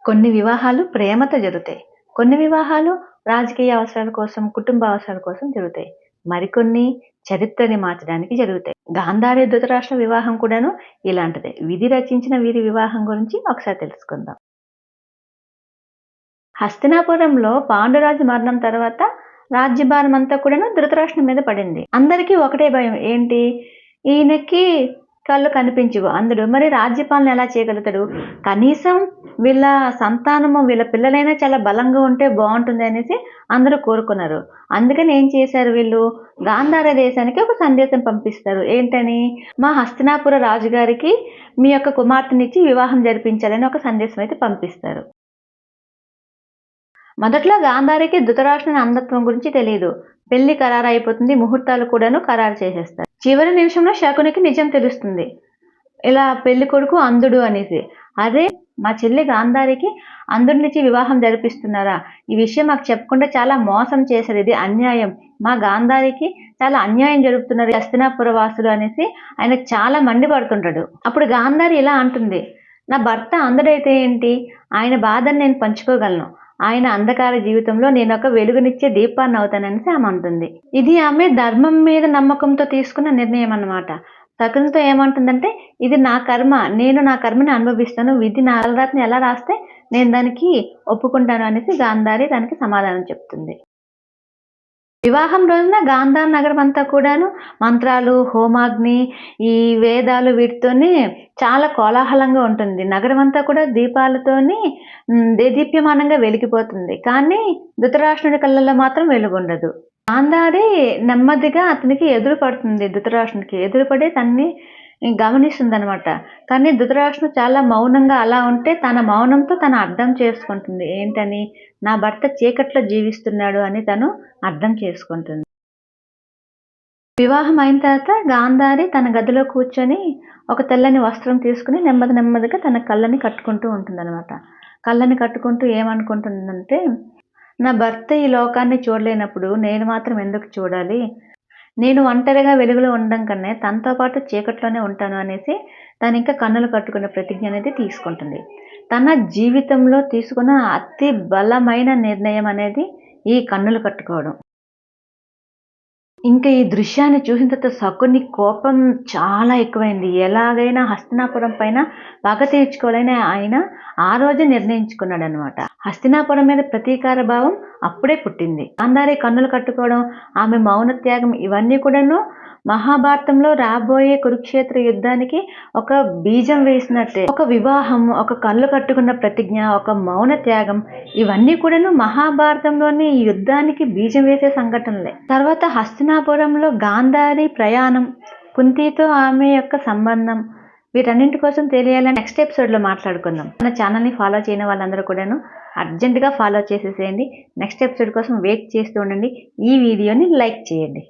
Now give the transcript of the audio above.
కొన్ని వివాహాలు ప్రేమతో జరుగుతాయి. కొన్ని వివాహాలు రాజకీయ అవసరాల కోసం, కుటుంబ అవసరాల కోసం జరుగుతాయి. మరికొన్ని చరిత్రని మార్చడానికి జరుగుతాయి. గాంధారి ధృతరాష్ట్ర వివాహం కూడాను ఇలాంటిదే. విధి రచించిన వీరి వివాహం గురించి ఒకసారి తెలుసుకుందాం. హస్తినాపురంలో పాండురాజు మరణం తర్వాత రాజ్యభారం అంతా కూడాను ధృతరాష్ట్రం మీద పడింది. అందరికీ ఒకటే భయం, ఏంటి, ఈయనకి కళ్ళు కనిపించవు, అందుడు మరి రాజ్యపాలన ఎలా చేయగలుగుతాడు? కనీసం వీళ్ళ సంతానము, వీళ్ళ పిల్లలైనా చాలా బలంగా ఉంటే బాగుంటుంది అనేసి అందరూ కోరుకున్నారు. అందుకని ఏం చేశారు వీళ్ళు, గాంధార దేశానికి ఒక సందేశం పంపిస్తారు. ఏంటని, మా హస్తినాపుర రాజుగారికి మీ యొక్క కుమార్తెనిచ్చి వివాహం జరిపించాలని ఒక సందేశం అయితే పంపిస్తారు. మొదట్లో గాంధారికి ధృతరాష్ట్రుని అంధత్వం గురించి తెలియదు. పెళ్లి ఖరారు అయిపోతుంది, ముహూర్తాలు కూడాను ఖరారు చేసేస్తారు. చివరి నిమిషంలో శకునికి నిజం తెలుస్తుంది, ఇలా పెళ్లి కొడుకు అంధుడు అనేసి. అదే, మా చెల్లి గాంధారికి అంధుడినిచ్చి వివాహం జరిపిస్తున్నారా? ఈ విషయం మాకు చెప్పకుండా చాలా మోసం చేశారు, ఇది అన్యాయం, మా గాంధారికి చాలా అన్యాయం జరుపుతున్నారు హస్తినాపుర వాసులు అనేసి ఆయన చాలా మండిపడుతుంటాడు. అప్పుడు గాంధారి ఇలా అంటుంది, నా భర్త అంధుడైతే ఏంటి, ఆయన బాధను నేను పంచుకోగలను, ఆయన అంధకార జీవితంలో నేను ఒక వెలుగునిచ్చే దీపాన్ని అవుతాననేసి ఆమె అంటుంది. ఇది ఆమె ధర్మం మీద నమ్మకంతో తీసుకున్న నిర్ణయం అన్నమాట. శకునితో ఏమంటుందంటే, ఇది నా కర్మ, నేను నా కర్మని అనుభవిస్తాను, విధి నా తలరాతని ఎలా రాస్తే నేను దానికి ఒప్పుకుంటాను అనేసి గాంధారి దానికి సమాధానం చెప్తుంది. వివాహం రోజున గాంధార్ నగరం అంతా కూడాను మంత్రాలు, హోమాగ్ని, ఈ వేదాలు వీటితోనే చాలా కోలాహలంగా ఉంటుంది. నగరం అంతా కూడా దీపాలతోని దేదీప్యమానంగా వెలిగిపోతుంది. కానీ ధృతరాష్ట్రుడి కళ్ళల్లో మాత్రం వెలుగుండదు. గాంధారి నెమ్మదిగా అతనికి ఎదురు పడుతుంది. ధృతరాష్ట్రునికి ఎదురుపడి తన్ని గమనిస్తుంది అనమాట. కానీ ధృతరాష్ట్రుడు చాలా మౌనంగా అలా ఉంటే తన మౌనంతో తను అర్థం చేసుకుంటుంది. ఏంటని, నా భర్త చీకట్లో జీవిస్తున్నాడు అని తను అర్థం చేసుకుంటుంది. వివాహం అయిన తర్వాత గాంధారి తన గదిలో కూర్చొని ఒక తెల్లని వస్త్రం తీసుకుని నెమ్మదిగా తన కళ్ళని కట్టుకుంటూ ఉంటుందన్నమాట. కళ్ళని కట్టుకుంటూ ఏమనుకుంటుందంటే, నా భర్త ఈ లోకాన్ని చూడలేనప్పుడు నేను మాత్రం ఎందుకు చూడాలి, నేను ఒంటరిగా వెలుగులో ఉండడం కన్నా తనతో పాటు చీకట్లోనే ఉంటాను అనేసి తను ఇంకా కన్నులు కట్టుకునే ప్రతిజ్ఞ అనేది తీసుకుంటుంది. తన జీవితంలో తీసుకున్న అతి బలమైన నిర్ణయం అనేది ఈ కన్నులు కట్టుకోవడం. ఇంకా ఈ దృశ్యాన్ని చూసిన తర్వాత శకుని కోపం చాలా ఎక్కువైంది. ఎలాగైనా హస్తినాపురం పైన పగ తీర్చుకోవాలని ఆయన ఆ రోజే నిర్ణయించుకున్నాడు అనమాట. హస్తినాపురం మీద ప్రతీకార భావం అప్పుడే పుట్టింది. గాంధారి కన్నులు కట్టుకోవడం, ఆమె మౌన త్యాగం, ఇవన్నీ కూడాను మహాభారతంలో రాబోయే కురుక్షేత్ర యుద్ధానికి ఒక బీజం వేసినట్టే. ఒక వివాహం, ఒక కళ్ళు కట్టుకున్న ప్రతిజ్ఞ, ఒక మౌన త్యాగం, ఇవన్నీ కూడాను మహాభారతంలోని యుద్ధానికి బీజం వేసే సంఘటనలే. తర్వాత హస్తినాపురంలో గాంధారి ప్రయాణం, కుంతితో ఆమె యొక్క సంబంధం, వీటన్నింటి కోసం తెలియాలని నెక్స్ట్ ఎపిసోడ్లో మాట్లాడుకుందాం. మన ఛానల్ని ఫాలో చేయని వాళ్ళందరూ కూడాను అర్జెంటుగా ఫాలో చేసేసేయండి. నెక్స్ట్ ఎపిసోడ్ కోసం వెయిట్ చేస్తూ ఉండండి. ఈ వీడియోని లైక్ చేయండి.